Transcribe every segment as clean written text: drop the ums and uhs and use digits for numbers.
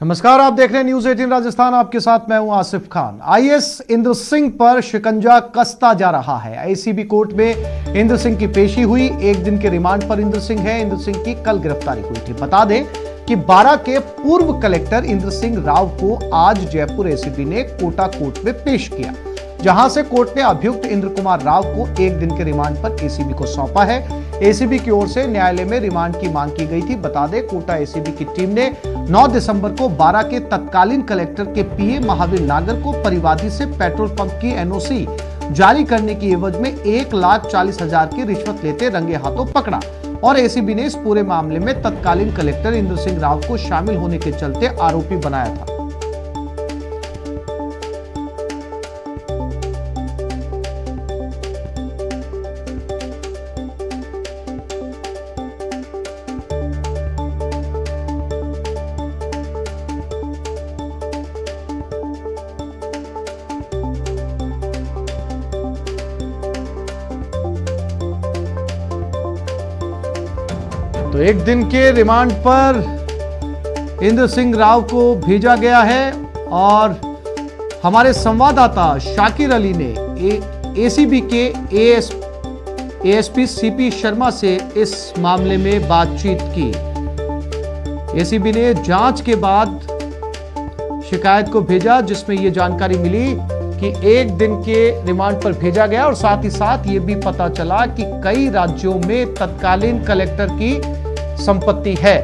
नमस्कार, आप देख रहे हैं न्यूज 18 राजस्थान। आपके साथ मैं हूं आसिफ खान। आईएएस इंद्र सिंह पर शिकंजा कसता जा रहा है। एसीबी कोर्ट में इंद्र सिंह की पेशी हुई। एक दिन के रिमांड पर इंद्र सिंह है। इंद्र सिंह की कल गिरफ्तारी हुई थी। बता दें कि 12 के पूर्व कलेक्टर इंद्र सिंह राव को आज जयपुर एसीबी ने कोटा कोर्ट में पेश किया, जहां से कोर्ट ने अभियुक्त इंद्र कुमार राव को एक दिन के रिमांड पर एसीबी को सौंपा है। एसीबी की ओर से न्यायालय में रिमांड की मांग की गई थी। बता दें, कोटा एसीबी की टीम ने 9 दिसंबर को 12 के तत्कालीन कलेक्टर के पीए महावीर नागर को परिवादी से पेट्रोल पंप की एनओसी जारी करने की एवज में 1,40,000 की रिश्वत लेते रंगे हाथों पकड़ा और एसीबी ने इस पूरे मामले में तत्कालीन कलेक्टर इंद्र सिंह राव को शामिल होने के चलते आरोपी बनाया था। तो एक दिन के रिमांड पर इंद्र सिंह राव को भेजा गया है और हमारे संवाददाता शाकिर अली ने एसीबी के एएसपी सीपी शर्मा से इस मामले में बातचीत की। एसीबी ने जांच के बाद शिकायत को भेजा, जिसमें यह जानकारी मिली कि एक दिन के रिमांड पर भेजा गया और साथ ही साथ ये भी पता चला कि कई राज्यों में तत्कालीन कलेक्टर की संपत्ति है।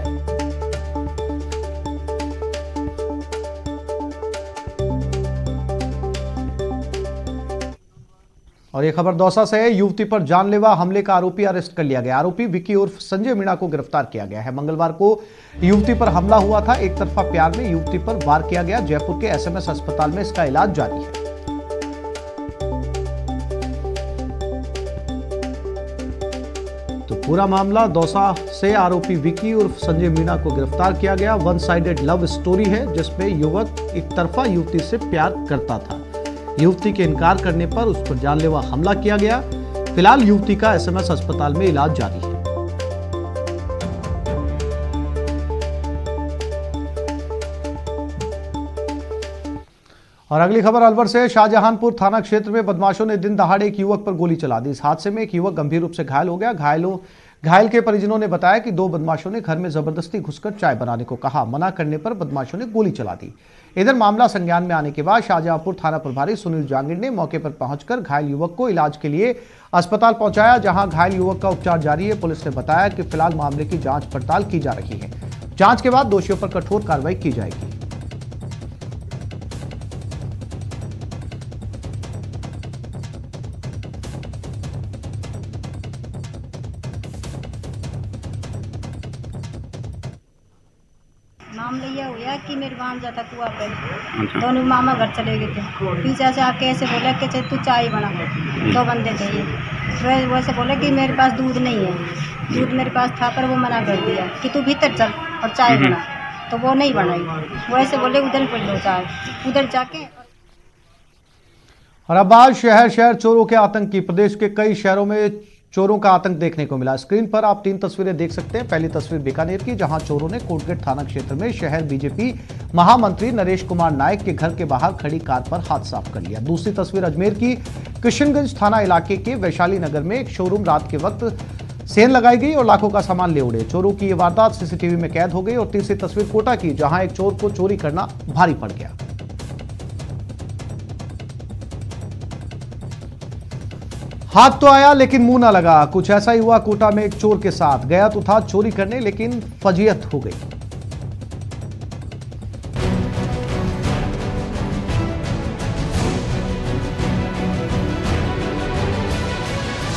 और ये खबर दौसा से है। युवती पर जानलेवा हमले का आरोपी अरेस्ट कर लिया गया। आरोपी विकी उर्फ संजय मीणा को गिरफ्तार किया गया है। मंगलवार को युवती पर हमला हुआ था। एक तरफा प्यार में युवती पर वार किया गया। जयपुर के एसएमएस अस्पताल में इसका इलाज जारी है। तो पूरा मामला दौसा से आरोपी विकी उर्फ संजय मीणा को गिरफ्तार किया गया। वन साइडेड लव स्टोरी है, जिसमें युवक एक तरफा युवती से प्यार करता था। युवती के इनकार करने पर उस पर जानलेवा हमला किया गया। फिलहाल युवती का एसएमएस अस्पताल में इलाज जारी है। और अगली खबर अलवर से। शाहजहानपुर थाना क्षेत्र में बदमाशों ने दिन दहाड़े एक युवक पर गोली चला दी। इस हादसे में एक युवक गंभीर रूप से घायल हो गया। घायल के परिजनों ने बताया कि 2 बदमाशों ने घर में जबरदस्ती घुसकर चाय बनाने को कहा। मना करने पर बदमाशों ने गोली चला दी। इधर मामला संज्ञान में आने के बाद शाहजहांपुर थाना प्रभारी सुनील जांगिड़ ने मौके पर पहुंचकर घायल युवक को इलाज के लिए अस्पताल पहुंचाया, जहां घायल युवक का उपचार जारी है। पुलिस ने बताया कि फिलहाल मामले की जांच पड़ताल की जा रही है। जांच के बाद दोषियों पर कठोर कार्रवाई की जाएगी। मामला यह हुआ कि मेरे गाँव जाता कुआ पे दोनों मामा घर चले गए थे। पीछे से आके ऐसे बोला कि चल तू चाय बना। 2 बंदे थे ये। वैसे बोले कि मेरे पास दूध नहीं है। दूध मेरे पास था पर वो मना कर दिया कि तू भीतर चल और चाय बना। तो वो नहीं बनाई। वैसे बोले उधर पड़ लो चाय। उधर जाके और अब आज शहर शहर चोरों के आतंक की। प्रदेश के कई शहरों में चोरों का आतंक देखने को मिला। स्क्रीन पर आप 3 तस्वीरें देख सकते हैं। पहली तस्वीर बीकानेर की, जहां चोरों ने कोटगेट थाना क्षेत्र में शहर बीजेपी महामंत्री नरेश कुमार नायक के घर के बाहर खड़ी कार पर हाथ साफ कर लिया। दूसरी तस्वीर अजमेर की, किशनगंज थाना इलाके के वैशाली नगर में एक शोरूम रात के वक्त सेल लगाई गई और लाखों का सामान ले उड़े। चोरों की यह वारदात सीसीटीवी में कैद हो गई। और तीसरी तस्वीर कोटा की, जहां एक चोर को चोरी करना भारी पड़ गया। हाथ तो आया लेकिन मुंह ना लगा। कुछ ऐसा ही हुआ कोटा में एक चोर के साथ। गया तो था चोरी करने, लेकिन फजीयत हो गई।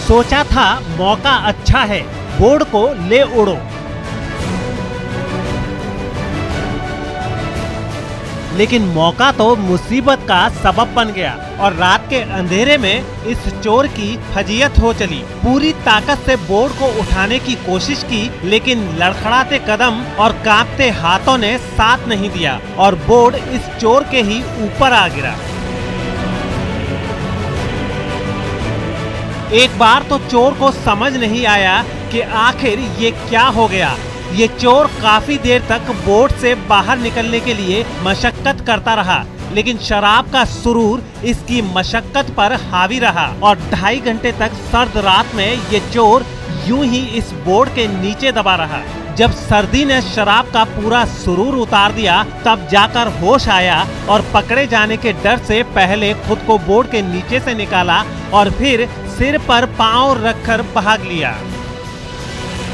सोचा था मौका अच्छा है, बोर्ड को ले उड़ो। लेकिन मौका तो मुसीबत का सबब बन गया और रात के अंधेरे में इस चोर की फजीयत हो चली। पूरी ताकत से बोर्ड को उठाने की कोशिश की, लेकिन लड़खड़ाते कदम और कांपते हाथों ने साथ नहीं दिया और बोर्ड इस चोर के ही ऊपर आ गिरा। एक बार तो चोर को समझ नहीं आया कि आखिर ये क्या हो गया, ये चोर काफी देर तक बोट से बाहर निकलने के लिए मशक्कत करता रहा, लेकिन शराब का सुरूर इसकी मशक्कत पर हावी रहा और 2.5 घंटे तक सर्द रात में ये चोर यूं ही इस बोट के नीचे दबा रहा। जब सर्दी ने शराब का पूरा सुरूर उतार दिया, तब जाकर होश आया और पकड़े जाने के डर से पहले खुद को बोट के नीचे से निकाला और फिर सिर पर पांव रखकर भाग लिया।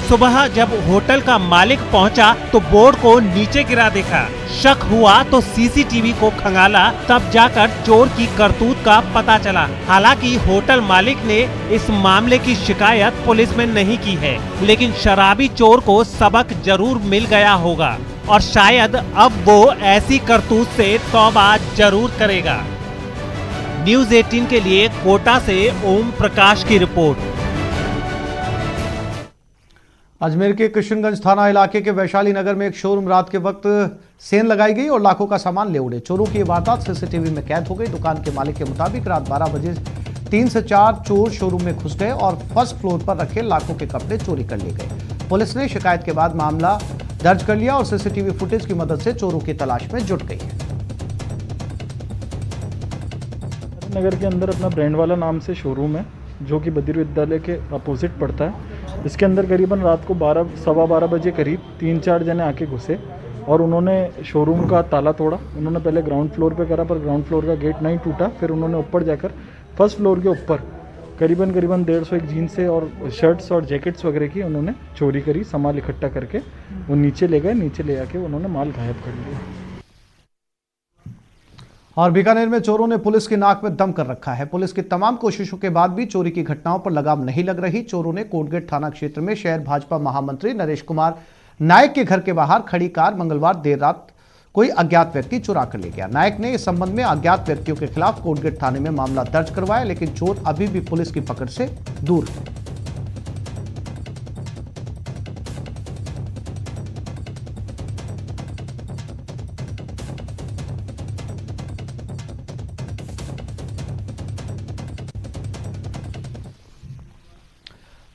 सुबह जब होटल का मालिक पहुंचा तो बोर्ड को नीचे गिरा देखा। शक हुआ तो सीसीटीवी को खंगाला, तब जाकर चोर की करतूत का पता चला। हालांकि होटल मालिक ने इस मामले की शिकायत पुलिस में नहीं की है, लेकिन शराबी चोर को सबक जरूर मिल गया होगा और शायद अब वो ऐसी करतूत से तौबा जरूर करेगा। न्यूज़ 18 के लिए कोटा से ओम प्रकाश की रिपोर्ट। अजमेर के कृष्णगंज थाना इलाके के वैशाली नगर में एक शोरूम रात के वक्त सेन लगाई गई और लाखों का सामान ले उड़े। चोरों की वारदात सीसीटीवी में कैद हो गई। दुकान के मालिक के मुताबिक रात 12 बजे 3 से 4 चोर शोरूम में घुस गए और फर्स्ट फ्लोर पर रखे लाखों के कपड़े चोरी कर लिए गए। पुलिस ने शिकायत के बाद मामला दर्ज कर लिया और सीसीटीवी फुटेज की मदद से चोरों की तलाश में जुट गई है। नगर के अंदर अपना ब्रांड वाला नाम से शोरूम है, जो कि बद्री विद्यालय के अपोजिट पड़ता है। इसके अंदर करीबन रात को 12-12:15 बजे करीब 3-4 जने आके घुसे और उन्होंने शोरूम का ताला तोड़ा। उन्होंने पहले ग्राउंड फ्लोर पे करा, पर ग्राउंड फ्लोर का गेट नहीं टूटा। फिर उन्होंने ऊपर जाकर फर्स्ट फ्लोर के ऊपर करीबन 150 जीन्स और शर्ट्स और जैकेट्स वगैरह की उन्होंने चोरी करी। सामान इकट्ठा करके वो नीचे ले गए। नीचे ले आके उन्होंने माल गायब कर लिया। और बीकानेर में चोरों ने पुलिस की नाक में दम कर रखा है। पुलिस की तमाम कोशिशों के बाद भी चोरी की घटनाओं पर लगाम नहीं लग रही। चोरों ने कोटगेट थाना क्षेत्र में शहर भाजपा महामंत्री नरेश कुमार नायक के घर के बाहर खड़ी कार मंगलवार देर रात कोई अज्ञात व्यक्ति चुरा कर ले गया। नायक ने इस संबंध में अज्ञात व्यक्तियों के खिलाफ कोटगेट थाने में मामला दर्ज करवाया, लेकिन चोर अभी भी पुलिस की पकड़ से दूर है।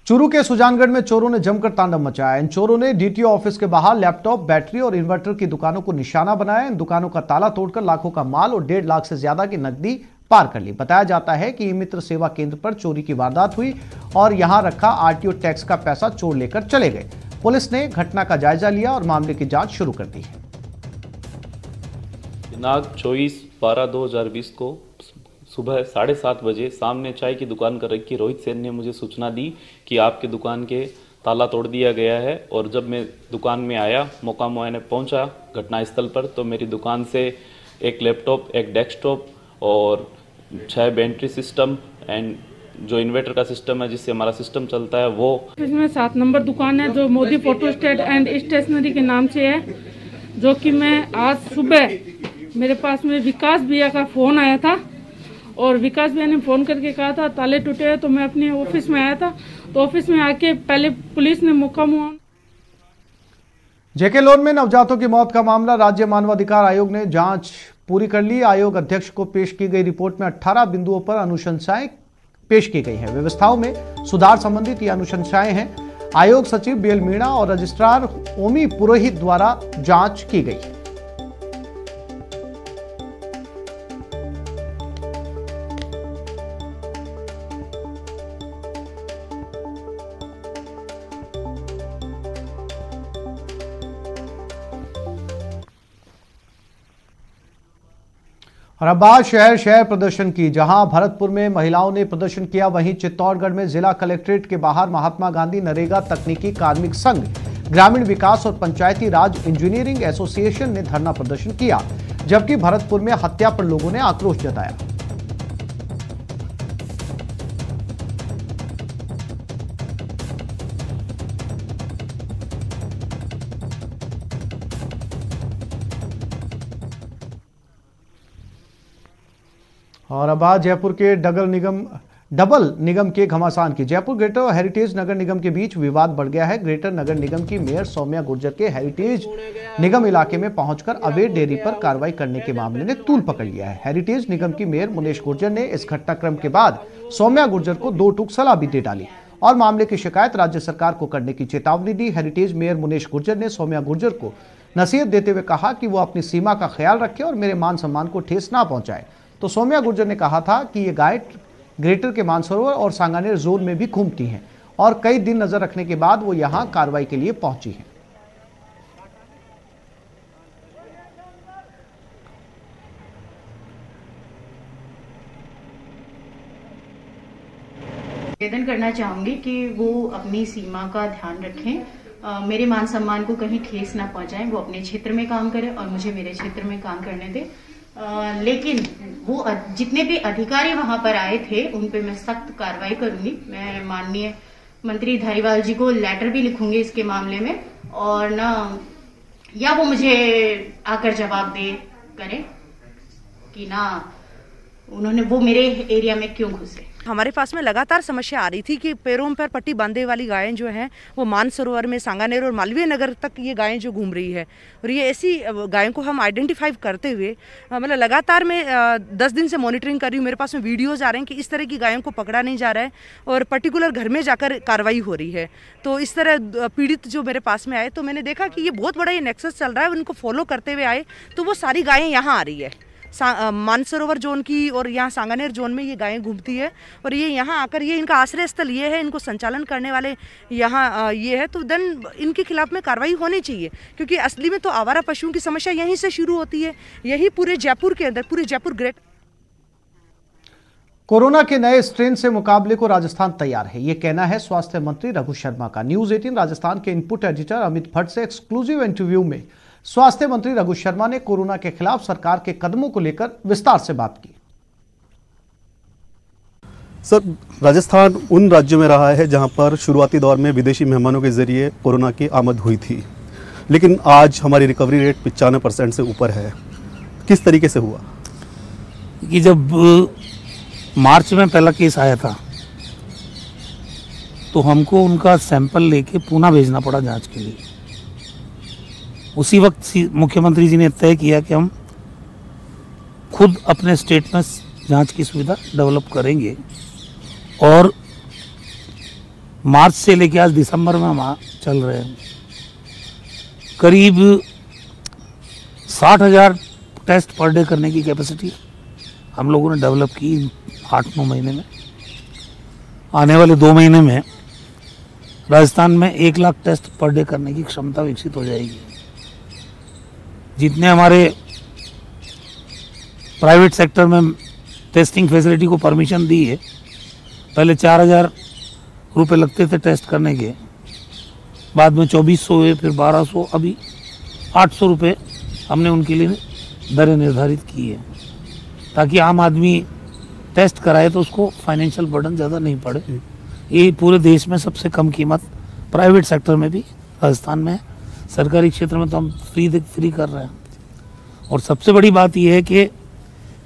चूरू के सुजानगढ़ में चोरों ने जमकर तांडव मचाया। इन चोरों ने डीटीओ ऑफिस के बाहर लैपटॉप, बैटरी और इन्वर्टर की दुकानों को निशाना बनाया। इन दुकानों का ताला तोड़कर लाखों का माल और 1.5 लाख से ज्यादा की नकदी पार कर ली। बताया जाता है कि मित्र सेवा केंद्र पर चोरी की वारदात हुई और यहां रखा आरटीओ टैक्स का पैसा चोर लेकर चले गए। पुलिस ने घटना का जायजा लिया और मामले की जांच शुरू कर दी है। दिनांक 24/12/2020 को सुबह 7:30 बजे सामने चाय की दुकान कर रखी रोहित सेन ने मुझे सूचना दी कि आपकी दुकान के ताला तोड़ दिया गया है। और जब मैं दुकान में आया, मौका मुआयने पहुंचा घटनास्थल पर, तो मेरी दुकान से एक लैपटॉप, एक डेस्कटॉप और 6 बैटरी सिस्टम एंड जो इन्वर्टर का सिस्टम है जिससे हमारा सिस्टम चलता है वो। इसमें 7 नंबर दुकान है जो Modi photo state and stationery के नाम से है, जो कि मैं आज सुबह मेरे पास में विकास भैया का फ़ोन आया था और विकास भैया ने फ़ोन करके कहा था ताले टूटे हैं। तो मैं अपने ऑफिस में आया था, तो ऑफिस में आके पहले पुलिस ने मौका मुआ। जेके लोन में नवजातों की मौत का मामला राज्य मानवाधिकार आयोग ने जांच पूरी कर ली। आयोग अध्यक्ष को पेश की गई रिपोर्ट में 18 बिंदुओं पर अनुशंसाएं पेश की गई है। व्यवस्थाओं में सुधार संबंधित ये अनुशंसाएं हैं। आयोग सचिव बीएल मीणा और रजिस्ट्रार ओमी पुरोहित द्वारा जांच की गई है। और अब बात शहर प्रदर्शन की, जहां भरतपुर में महिलाओं ने प्रदर्शन किया, वहीं चित्तौड़गढ़ में जिला कलेक्ट्रेट के बाहर महात्मा गांधी नरेगा तकनीकी कार्मिक संघ, ग्रामीण विकास और पंचायती राज इंजीनियरिंग एसोसिएशन ने धरना प्रदर्शन किया, जबकि भरतपुर में हत्या पर लोगों ने आक्रोश जताया। और अब आज जयपुर के डबल निगम के घमासान की। जयपुर ग्रेटर और हेरिटेज नगर निगम के बीच विवाद बढ़ गया है। ग्रेटर नगर निगम की मेयर सौम्या गुर्जर के हेरिटेज निगम इलाके में पहुंचकर अवैध डेयरी पर कार्रवाई करने के मामले ने तूल पकड़ लिया है। हेरिटेज निगम की मेयर मुनेश गुर्जर ने इस घटनाक्रम के बाद सौम्या गुर्जर को 2 टूक सलाह भी दे डाली और मामले की शिकायत राज्य सरकार को करने की चेतावनी दी। हेरिटेज मेयर मुनेश गुर्जर ने सौम्या गुर्जर को नसीहत देते हुए कहा कि वो अपनी सीमा का ख्याल रखे और मेरे मान सम्मान को ठेस ना पहुंचाए। तो सौम्या गुर्जर ने कहा था कि ये गाय ग्रेटर के मानसरोवर और सांगानेर जोन में भी घूमती हैं और कई दिन नजर रखने के बाद वो यहां कार्रवाई के लिए पहुंची हैं। निवेदन करना चाहूंगी कि वो अपनी सीमा का ध्यान रखें, मेरे मान सम्मान को कहीं ठेस ना पहुंचाएं। वो अपने क्षेत्र में काम करें और मुझे मेरे क्षेत्र में काम करने दें। लेकिन वो जितने भी अधिकारी वहां पर आए थे उन पे मैं सख्त कार्रवाई करूंगी। मैं माननीय मंत्री धारीवाल जी को लेटर भी लिखूंगी इसके मामले में, और ना या वो मुझे आकर जवाब दे करें कि ना उन्होंने वो मेरे एरिया में क्यों घुसे। हमारे पास में लगातार समस्या आ रही थी कि पैरों पर पट्टी बांधे वाली गायें जो हैं वो मानसरोवर में, सांगानेर और मालवीय नगर तक ये गायें जो घूम रही है, और ये ऐसी गायों को हम आइडेंटिफाई करते हुए मतलब लगातार मैं 10 दिन से मॉनिटरिंग कर रही हूँ। मेरे पास में वीडियोज़ आ रहे हैं कि इस तरह की गायों को पकड़ा नहीं जा रहा है और पर्टिकुलर घर में जाकर कार्रवाई हो रही है। तो इस तरह पीड़ित जो मेरे पास में आए तो मैंने देखा कि ये बहुत बड़ा ये नेक्सस चल रहा है। उनको फॉलो करते हुए आए तो वो सारी गायें यहाँ आ रही है, मानसरोवर जोन की और यहाँ सांगानेर जोन में ये गायें घूमती है और ये यहाँ आकर ये इनका आश्रय स्थल ये है, इनको संचालन करने वाले यहाँ ये है। तो देन इनके खिलाफ में कार्रवाई होनी चाहिए, क्योंकि असली में तो आवारा पशुओं की समस्या यहीं से शुरू होती है। यही पूरे जयपुर के अंदर, पूरे जयपुर ग्रेट। कोरोना के नए स्ट्रेन से मुकाबले को राजस्थान तैयार है, ये कहना है स्वास्थ्य मंत्री रघु शर्मा का। न्यूज 18 राजस्थान के इनपुट एडिटर अमित भट्ट से एक्सक्लूसिव इंटरव्यू में स्वास्थ्य मंत्री रघु शर्मा ने कोरोना के खिलाफ सरकार के कदमों को लेकर विस्तार से बात की। सर, राजस्थान उन राज्यों में रहा है जहां पर शुरुआती दौर में विदेशी मेहमानों के जरिए कोरोना की आमद हुई थी, लेकिन आज हमारी रिकवरी रेट 95% से ऊपर है। किस तरीके से हुआ? कि जब मार्च में पहला केस आया था तो हमको उनका सैंपल लेके पुणे भेजना पड़ा जांच के लिए। उसी वक्त मुख्यमंत्री जी ने तय किया कि हम खुद अपने स्टेट में जांच की सुविधा डेवलप करेंगे, और मार्च से लेकर आज दिसंबर में हम चल रहे हैं। करीब 60,000 टेस्ट पर डे करने की कैपेसिटी हम लोगों ने डेवलप की 8-9 महीने में। आने वाले 2 महीने में राजस्थान में 1 लाख टेस्ट पर डे करने की क्षमता विकसित हो जाएगी। जितने हमारे प्राइवेट सेक्टर में टेस्टिंग फैसिलिटी को परमिशन दी है, पहले 4,000 रुपये लगते थे टेस्ट करने के, बाद में 2,400 हुए, फिर 1,200, अभी 800 रुपये हमने उनके लिए दरें निर्धारित की है, ताकि आम आदमी टेस्ट कराए तो उसको फाइनेंशियल बर्डन ज़्यादा नहीं पड़े। ये पूरे देश में सबसे कम कीमत प्राइवेट सेक्टर में भी राजस्थान में है। सरकारी क्षेत्र में तो हम फ्री कर रहे हैं। और सबसे बड़ी बात यह है कि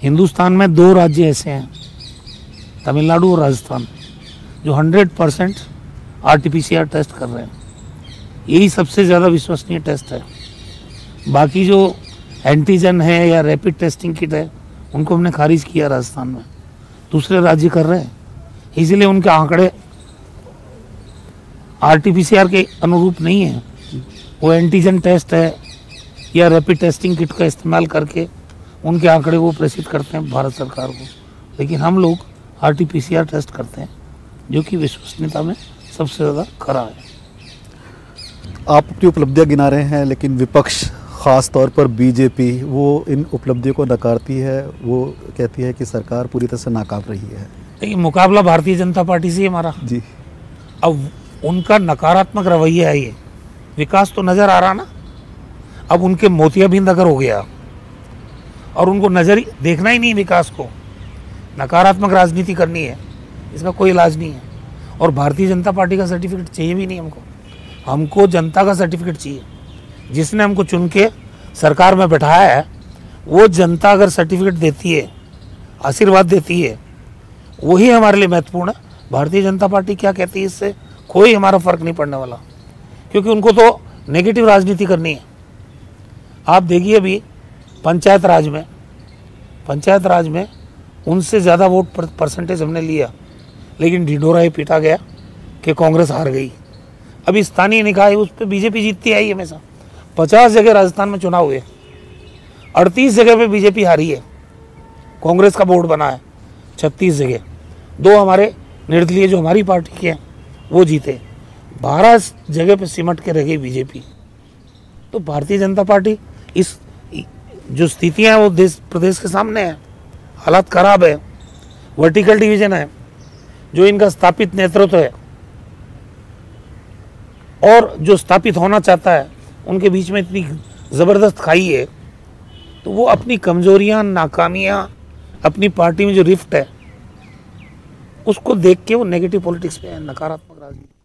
हिंदुस्तान में 2 राज्य ऐसे हैं, तमिलनाडु और राजस्थान, जो 100% RT-PCR टेस्ट कर रहे हैं। यही सबसे ज़्यादा विश्वसनीय टेस्ट है। बाकी जो एंटीजन है या रैपिड टेस्टिंग किट है उनको हमने खारिज किया राजस्थान में, दूसरे राज्य कर रहे हैं, इसीलिए उनके आंकड़े RT-PCR के अनुरूप नहीं है। वो एंटीजन टेस्ट है या रैपिड टेस्टिंग किट का इस्तेमाल करके उनके आंकड़े वो प्रेषित करते हैं भारत सरकार को, लेकिन हम लोग RT-PCR टेस्ट करते हैं, जो कि विश्वसनीयता में सबसे ज़्यादा खरा है। आप अपनी उपलब्धियां गिना रहे हैं, लेकिन विपक्ष ख़ास तौर पर बीजेपी वो इन उपलब्धियों को नकारती है। वो कहती है कि सरकार पूरी तरह से नाकाम रही है। देखिए, मुकाबला भारतीय जनता पार्टी से हमारा जी। अब उनका नकारात्मक रवैया है, ये विकास तो नज़र आ रहा ना। अब उनके मोतियाबिंद अगर हो गया और उनको नज़र देखना ही नहीं विकास को, नकारात्मक राजनीति करनी है, इसका कोई इलाज नहीं है। और भारतीय जनता पार्टी का सर्टिफिकेट चाहिए भी नहीं हमको जनता का सर्टिफिकेट चाहिए। जिसने हमको चुन के सरकार में बैठाया है, वो जनता अगर सर्टिफिकेट देती है, आशीर्वाद देती है, वही हमारे लिए महत्वपूर्ण है। भारतीय जनता पार्टी क्या कहती है, इससे कोई हमारा फर्क नहीं पड़ने वाला, क्योंकि उनको तो नेगेटिव राजनीति करनी है। आप देखिए, अभी पंचायत राज में उनसे ज़्यादा वोट परसेंटेज हमने लिया, लेकिन ढिंढोरा ही पीटा गया कि कांग्रेस हार गई। अभी स्थानीय निकाय उस पर बीजेपी जीतती आई हमेशा। 50 जगह राजस्थान में चुनाव हुए, 38 जगह पे बीजेपी हारी है, कांग्रेस का बोर्ड बना है 36 जगह, 2 हमारे निर्दलीय जो हमारी पार्टी के हैं वो जीते, 12 जगह पे सिमट के रह गई बीजेपी। तो भारतीय जनता पार्टी इस जो स्थितियां हैं वो देश प्रदेश के सामने है, हालात खराब है, वर्टिकल डिवीजन है, जो इनका स्थापित नेतृत्व है और जो स्थापित होना चाहता है उनके बीच में इतनी ज़बरदस्त खाई है, तो वो अपनी कमजोरियां, नाकामियां, अपनी पार्टी में जो रिफ्ट है उसको देख के वो नेगेटिव पॉलिटिक्स पे है, नकारात्मक राजनीति।